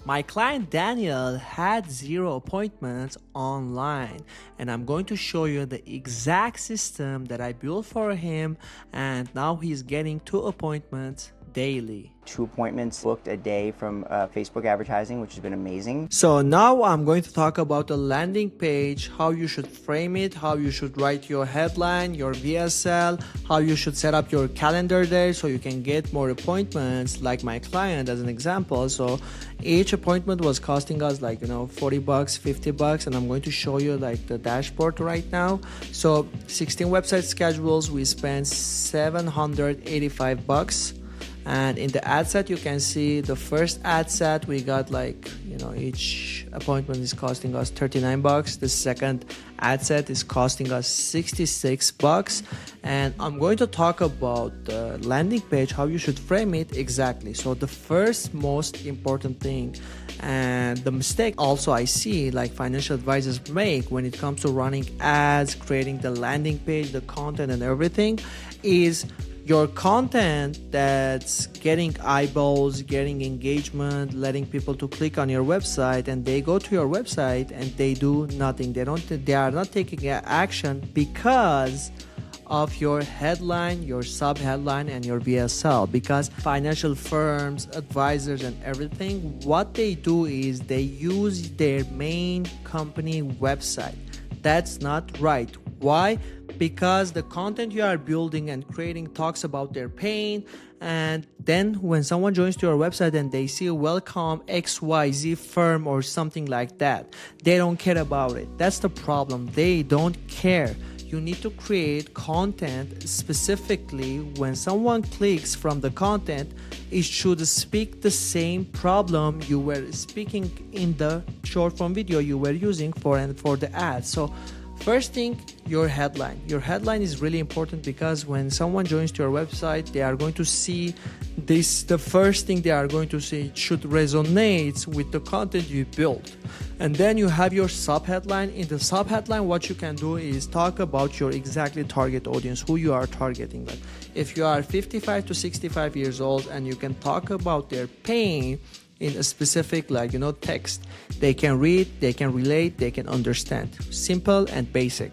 My client Daniel had 0 appointments online, and I'm going to show you the exact system that I built for him, and now he's getting 2 appointments daily. 2 appointments booked a day from Facebook advertising, which has been amazing. So now I'm going to talk about the landing page, how you should frame it, how you should write your headline, your VSL, how you should set up your calendar there so you can get more appointments, like my client as an example. So each appointment was costing us like, $40, $50, and I'm going to show you like the dashboard right now. So 16 website schedules, we spent $785. And in the ad set, you can see the first ad set, we got like, each appointment is costing us $39. The second ad set is costing us $66. And I'm going to talk about the landing page, how you should frame it exactly. So the first most important thing, and the mistake also I see like financial advisors make when it comes to running ads, creating the landing page, the content and everything, is your content that's getting eyeballs, getting engagement, letting people to click on your website, and they go to your website and they do nothing. They are not taking action because of your headline, your sub headline, and your VSL. Because financial firms, advisors, and everything, what they do is they use their main company website. That's not right. Why? Because the content you are building and creating talks about their pain, and then when someone joins to your website and they see welcome XYZ firm or something like that, they don't care about it. That's the problem. They don't care. You need to create content specifically. When someone clicks from the content, it should speak the same problem you were speaking in the short form video you were using for the ad. So first thing, your headline. Your headline is really important because when someone joins to your website, they are going to see this. The first thing they are going to see should resonate with the content you built. And then you have your sub headline. In the sub headline, what you can do is talk about your exactly target audience, who you are targeting. Like if you are 55 to 65 years old and you can talk about their pain in a specific text, they can read, they can relate, they can understand. Simple and basic.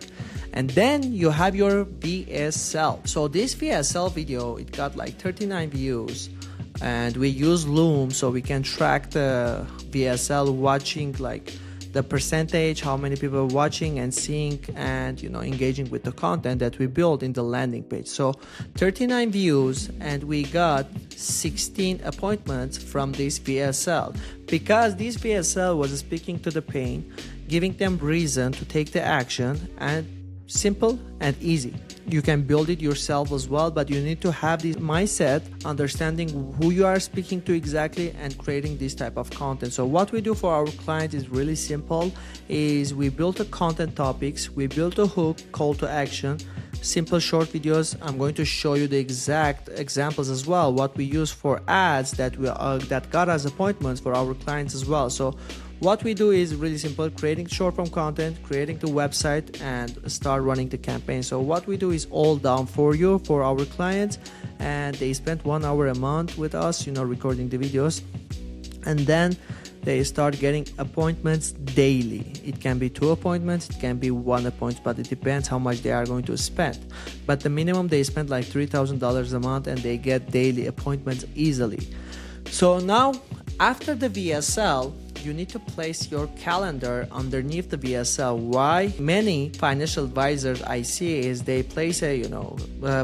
And then you have your VSL. So this VSL video, it got like 39 views, and we use Loom so we can track the VSL watching, like the percentage, how many people are watching and seeing and engaging with the content that we built in the landing page. So 39 views, and we got 16 appointments from this VSL, because this VSL was speaking to the pain, giving them reason to take the action, and simple and easy. You can build it yourself as well, but you need to have this mindset, understanding who you are speaking to exactly, and creating this type of content. So what we do for our clients is really simple. Is we built a content topics, we built a hook, call to action, simple short videos. I'm going to show you the exact examples as well, what we use for ads that got us appointments for our clients as well. So what we do is really simple: creating short form content, creating the website, and start running the campaign. So what we do is all done for you, for our clients, and they spend 1 hour a month with us, recording the videos, and then they start getting appointments daily. It can be 2 appointments, it can be 1 appointment, but it depends how much they are going to spend. But the minimum, they spend like $3,000 a month, and they get daily appointments easily. So now, after the VSL, you need to place your calendar underneath the VSL. Why? Many financial advisors I see is they place a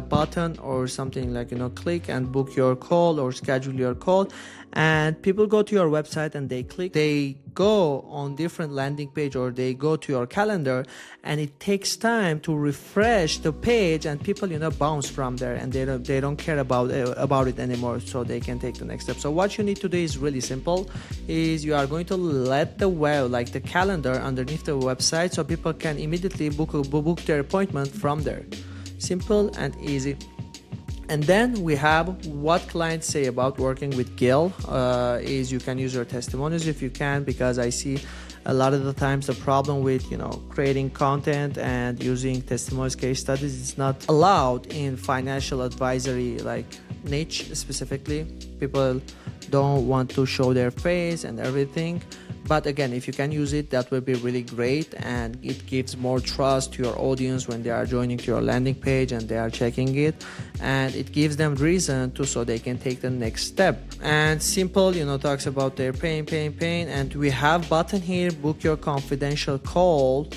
button or something like click and book your call or schedule your call, and people go to your website and they click, they go on different landing page, or they go to your calendar, and it takes time to refresh the page, and people bounce from there, and they don't care about it anymore, so they can take the next step. So what you need to do is really simple. Is you are going to let the calendar underneath the website, so people can immediately book their appointment from there. Simple and easy. And then we have what clients say about working with Gil. Is you can use your testimonials if you can, because I see a lot of the times the problem with creating content and using testimonials, case studies, is not allowed in financial advisory niche specifically. People don't want to show their face and everything. But again, if you can use it, that will be really great, and it gives more trust to your audience when they are joining to your landing page and they are checking it, and it gives them reason to, so they can take the next step. And simple, talks about their pain, and we have button here, book your confidential call,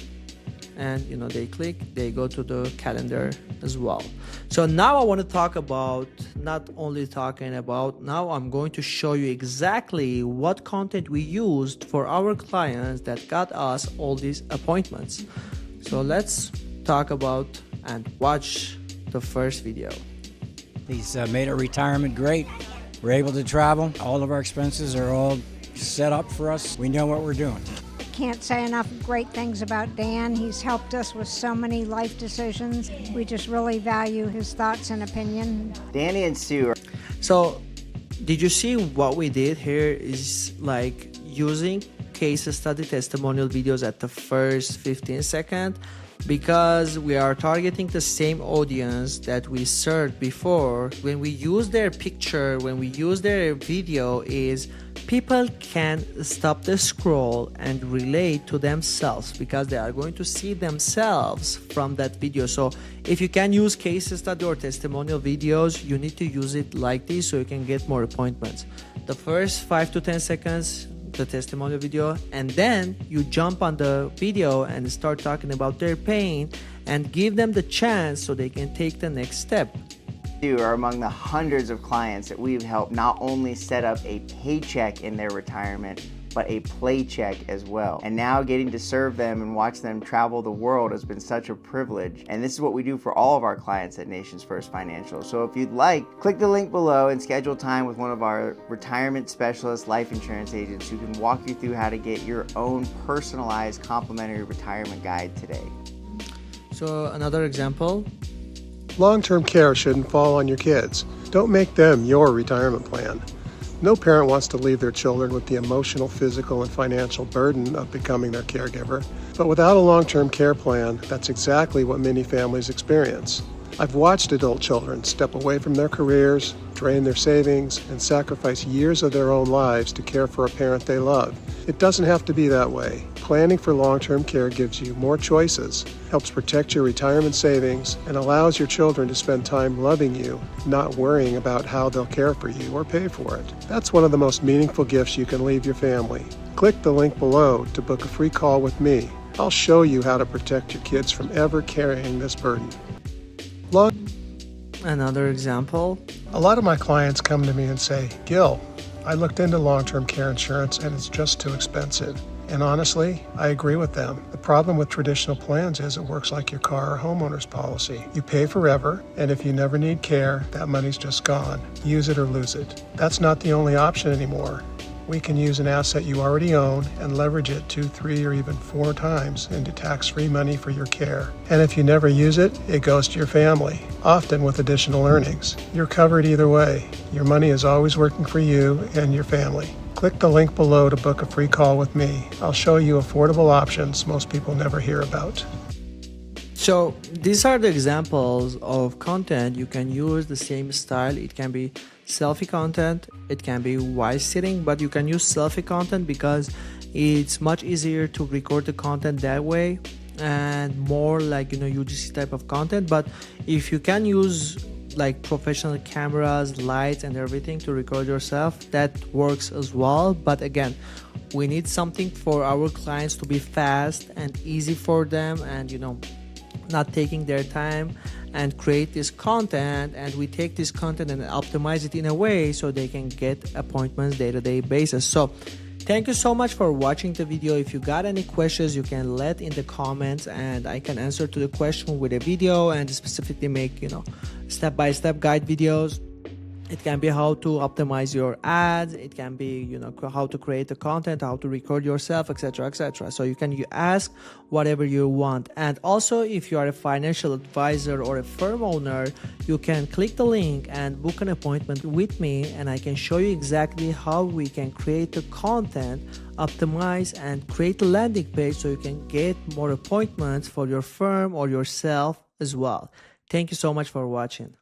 and they click, they go to the calendar as well. So now I want to talk about, not only talking about, now I'm going to show you exactly what content we used for our clients that got us all these appointments. So let's talk about and watch the first video. He's made our retirement great. We're able to travel. All of our expenses are all set up for us. We know what we're doing. Can't say enough great things about Dan. He's helped us with so many life decisions. We just really value his thoughts and opinion. Danny and Sue are... So did you see what we did here is like using case study testimonial videos at the first 15 seconds, because we are targeting the same audience that we served before. When we use their picture, when we use their video, is people can stop the scroll and relate to themselves, because they are going to see themselves from that video. So if you can use case study or testimonial videos, you need to use it like this so you can get more appointments. The first 5 to 10 seconds, the testimonial video, and then you jump on the video and start talking about their pain and give them the chance so they can take the next step. Are among the hundreds of clients that we've helped not only set up a paycheck in their retirement, but a play check as well. And now getting to serve them and watch them travel the world has been such a privilege. And this is what we do for all of our clients at Nations First Financial. So if you'd like, click the link below and schedule time with one of our retirement specialist life insurance agents who can walk you through how to get your own personalized complimentary retirement guide today. So another example. Long-term care shouldn't fall on your kids. Don't make them your retirement plan. No parent wants to leave their children with the emotional, physical, and financial burden of becoming their caregiver. But without a long-term care plan, that's exactly what many families experience. I've watched adult children step away from their careers, drain their savings, and sacrifice years of their own lives to care for a parent they love. It doesn't have to be that way. Planning for long-term care gives you more choices, helps protect your retirement savings, and allows your children to spend time loving you, not worrying about how they'll care for you or pay for it. That's one of the most meaningful gifts you can leave your family. Click the link below to book a free call with me. I'll show you how to protect your kids from ever carrying this burden. Another example. A lot of my clients come to me and say, Gil, I looked into long-term care insurance and it's just too expensive. And honestly, I agree with them. The problem with traditional plans is it works like your car or homeowner's policy. You pay forever, and if you never need care, that money's just gone. Use it or lose it. That's not the only option anymore. We can use an asset you already own and leverage it 2, 3, or even 4 times into tax-free money for your care. And if you never use it, it goes to your family, often with additional earnings. You're covered either way. Your money is always working for you and your family. Click the link below to book a free call with me. I'll show you affordable options most people never hear about. So these are the examples of content. You can use the same style. It can be selfie content, it can be while sitting, but you can use selfie content because it's much easier to record the content that way and more like UGC type of content. But if you can use like professional cameras, lights and everything to record yourself, that works as well. But again, we need something for our clients to be fast and easy for them, and not taking their time and create this content, and we take this content and optimize it in a way so they can get appointments day-to-day basis. So thank you so much for watching the video. If you got any questions, you can let in the comments and I can answer to the question with a video and specifically make step-by-step guide videos. It can be how to optimize your ads. It can be, how to create the content, how to record yourself, etc., etc. So you can ask whatever you want. And also, if you are a financial advisor or a firm owner, you can click the link and book an appointment with me, and I can show you exactly how we can create the content, optimize, and create a landing page so you can get more appointments for your firm or yourself as well. Thank you so much for watching.